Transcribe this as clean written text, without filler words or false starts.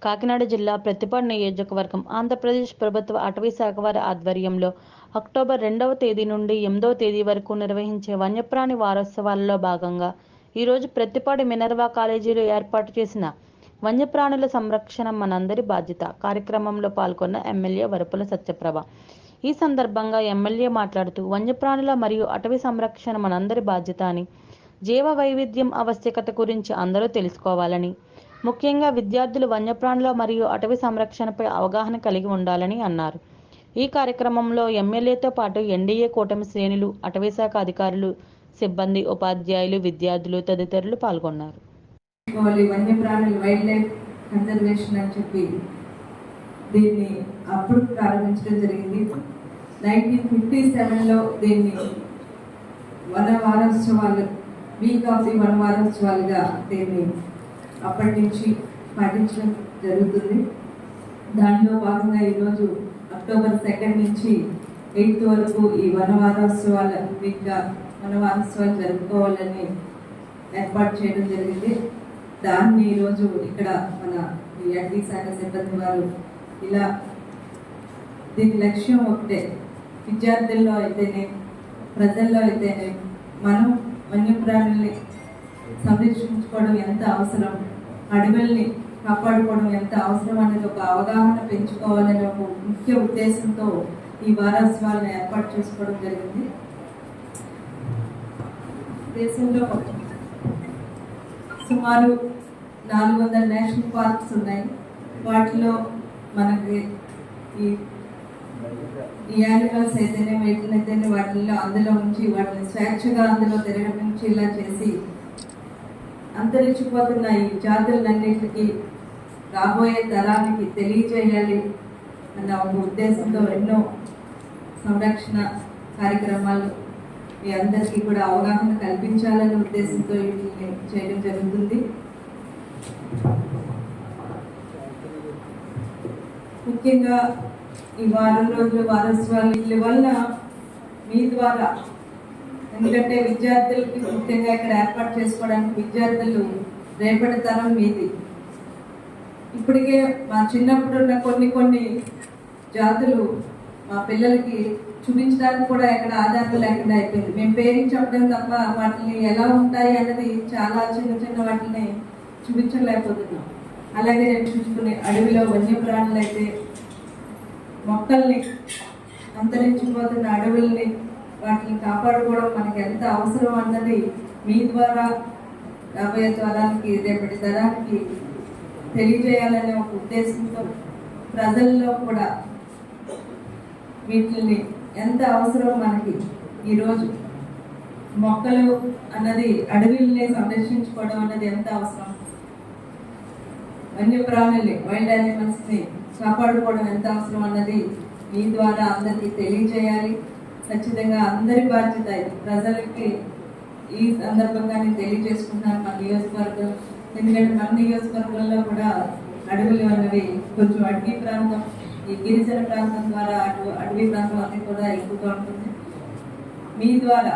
కాకినాడ జిల్లా ప్రతిపాడు నియోజకవర్గం ఆంధ్రప్రదేశ్ ప్రభుత్వ అటవీ శాఖ వారి ఆధ్వర్యంలో అక్టోబర్ 2వ తేదీ నుండి 8వ తేదీ వరకు నిర్వహించే వన్యప్రాణి వారోత్సవాలలో భాగంగా ఈరోజు ప్రతిపాడు మినర్వా కాలేజీలో ఏర్పాటు చేసిన వన్యప్రాణుల సంరక్షణ మనందరి బాధ్యత కార్యక్రమంలో పాల్గొన్న ఎమ్మెల్యే వరపుల సత్యప్రభ. ఈ సందర్భంగా ఎమ్మెల్యే మాట్లాడుతూ వన్యప్రాణుల మరియు అటవీ సంరక్షణ మనందరి బాధ్యత అని, జీవ వైవిధ్యం ఆవశ్యకత గురించి అందరూ తెలుసుకోవాలని, ముఖ్యంగా విద్యార్థులు వన్యప్రాణుల మరియు అటవీ సంరక్షణపై అవగాహన కలిగి ఉండాలని అన్నారు. ఈ కార్యక్రమంలో ఎమ్మెల్యేతో పాటు ఎన్డీఏ కూటమి శ్రేణులు, అటవీశాఖ అధికారులు, సిబ్బంది, ఉపాధ్యాయులు, విద్యార్థులు తదితరులు పాల్గొన్నారు. వన్యప్రాణుల వైల్డ్ లైఫ్ కన్జర్వేషన్ అని చెప్పి దీన్ని అప్పుడు ప్రారంభించడం జరిగింది. 1957లో దీన్ని వన వారోత్సవాలు, వీక్ ఆఫ్ ది వన వారోత్సవాలుగా దీన్ని అప్పటి నుంచి పాటించడం జరుగుతుంది. దానిలో భాగంగా ఈరోజు అక్టోబర్ 2 నుంచి 8 వరకు ఈ వన వారోత్సవాల వీక్గా వన వారోత్సవాలు జరుపుకోవాలని ఏర్పాటు చేయడం జరిగింది. దాన్ని ఈరోజు ఇక్కడ మన ఈ అటవీ శాఖ సిబ్బంది వారు ఇలా దీని లక్ష్యం ఒకటే, విద్యార్థుల్లో అయితేనే ప్రజల్లో అయితేనే మనం వన్యప్రాణుల్ని సంరక్షించుకోవడం ఎంత అవసరం, అడవుల్ని కాపాడుకోవడం ఎంత అవసరం అనేది ఒక అవగాహన పెంచుకోవాలనే ఒక ముఖ్య ఉద్దేశంతో ఈ వారోత్సవాలను ఏర్పాటు చేసుకోవడం జరిగింది. దేశంలో సుమారు 400 నేషనల్ పార్క్స్ ఉన్నాయి. వాటిలో మనకి ఈ యానిమల్స్ అయితేనే వీటినైతేనే వాటిల్లో అందులో ఉంచి వాటిని స్వేచ్ఛగా అందులో తిరగడం నుంచి ఇలా చేసి అంతరించిపోతున్న ఈ జాతులన్నిటికీ రాబోయే తరానికి తెలియజేయాలి అన్న ఒక ఉద్దేశంతో ఎన్నో సంరక్షణ కార్యక్రమాలు మీ అందరికీ కూడా అవగాహన కల్పించాలనే ఉద్దేశంతో వీటిని చేయడం జరుగుతుంది. ముఖ్యంగా ఈ వారం రోజుల వారోత్సవాల వల్ల మీ ద్వారా, ఎందుకంటే విద్యార్థులకి ముఖ్యంగా ఇక్కడ ఏర్పాటు చేసుకోవడానికి విద్యార్థులు రేపటి తరం మీది. ఇప్పటికే మా చిన్నప్పుడు ఉన్న కొన్ని జాతులు మా పిల్లలకి చూపించడానికి కూడా ఎక్కడ ఆధారం లేకుండా అయిపోయింది. మేము పేరెంట్స్ చెప్పడం తప్ప వాటిని ఎలా ఉంటాయి అన్నది చాలా చిన్న వాటిని చూపించలేకపోతున్నాం. అలాగే నేను చూసుకునే అడవిలో వన్యప్రాణులు అయితే మొక్కల్ని, అంతరించిపోతున్న అడవుల్ని, వాటిని కాపాడుకోవడం మనకి ఎంత అవసరం అన్నది మీ ద్వారా రాబోయే తరానికి, రేపటి తరానికి తెలియజేయాలనే ఒక ఉద్దేశంతో ప్రజల్లో కూడా వీటిని ఎంత అవసరం మనకి ఈరోజు మొక్కలు అన్నది, అడవుల్ని సంరక్షించుకోవడం అన్నది ఎంత అవసరం, వన్యప్రాణుల్ని, వైల్డ్ యానిమల్స్ని కాపాడుకోవడం ఎంత అవసరం అన్నది మీ ద్వారా అందరికీ తెలియజేయాలి. ఖచ్చితంగా అందరి బాధ్యత ఇది. ప్రజలకి ఈ సందర్భంగా నేను తెలియజేసుకుంటున్నాను మన నియోజకవర్గం. ఎందుకంటే మన నియోజకవర్గంలో కూడా అడవులు అన్నవి కొంచెం అడవి ప్రాంతం, ఈ గిరిజన ప్రాంతం ద్వారా అడవి ప్రాంతం అన్నీ కూడా ఎక్కువగా ఉంటుంది. మీ ద్వారా